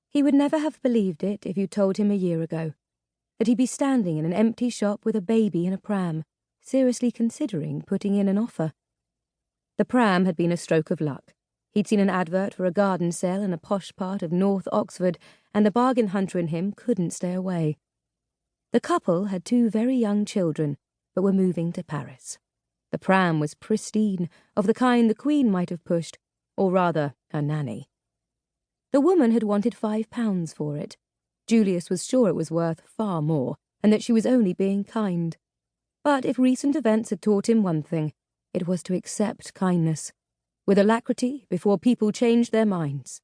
He would never have believed it if you told him a year ago, that he'd be standing in an empty shop with a baby in a pram, seriously considering putting in an offer. The pram had been a stroke of luck. He'd seen an advert for a garden sale in a posh part of North Oxford, and the bargain hunter in him couldn't stay away. The couple had 2 very young children, but were moving to Paris. The pram was pristine, of the kind the Queen might have pushed, or rather, her nanny. The woman had wanted £5 for it. Julius was sure it was worth far more, and that she was only being kind. But if recent events had taught him one thing, it was to accept kindness, with alacrity before people changed their minds.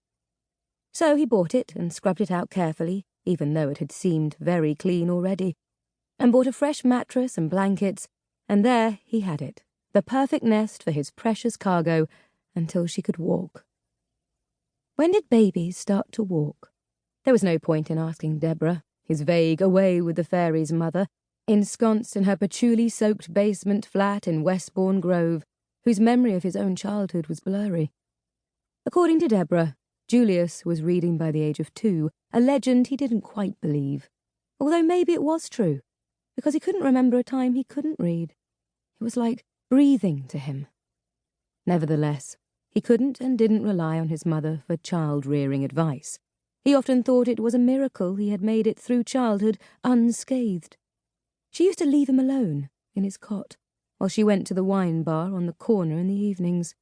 So he bought it and scrubbed it out carefully, even though it had seemed very clean already, and bought a fresh mattress and blankets, and there he had it, the perfect nest for his precious cargo, until she could walk. When did babies start to walk? There was no point in asking Deborah, his vague away with the fairies' mother, ensconced in her patchouli-soaked basement flat in Westbourne Grove, whose memory of his own childhood was blurry. According to Deborah, Julius was reading by the age of 2, a legend he didn't quite believe, although maybe it was true, because he couldn't remember a time he couldn't read. It was like breathing to him. Nevertheless, he couldn't and didn't rely on his mother for child-rearing advice. He often thought it was a miracle he had made it through childhood unscathed. She used to leave him alone in his cot, while she went to the wine bar on the corner in the evenings.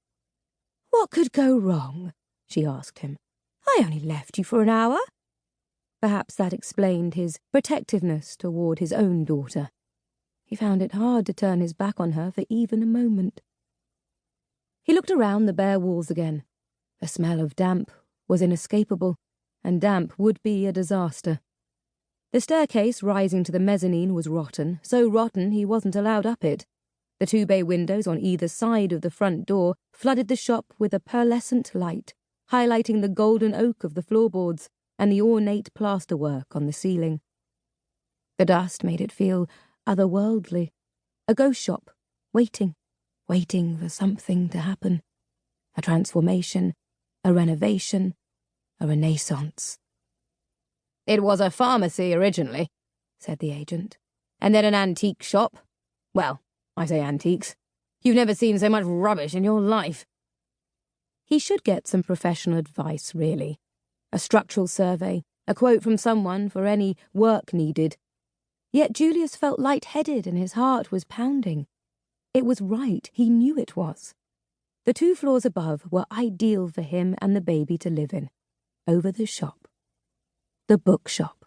"What could go wrong?" she asked him. "I only left you for an hour." Perhaps that explained his protectiveness toward his own daughter. He found it hard to turn his back on her for even a moment. He looked around the bare walls again. The smell of damp was inescapable, and damp would be a disaster. The staircase rising to the mezzanine was rotten, so rotten he wasn't allowed up it. The 2 bay windows on either side of the front door flooded the shop with a pearlescent light, highlighting the golden oak of the floorboards and the ornate plasterwork on the ceiling. The dust made it feel otherworldly, a ghost shop, waiting for something to happen. A transformation, a renovation, a renaissance. "It was a pharmacy originally," said the agent, "and then an antique shop. Well, I say antiques. You've never seen so much rubbish in your life." He should get some professional advice, really. A structural survey, a quote from someone for any work needed. Yet Julius felt light-headed and his heart was pounding. It was right, he knew it was. The 2 floors above were ideal for him and the baby to live in. Over the shop. The bookshop.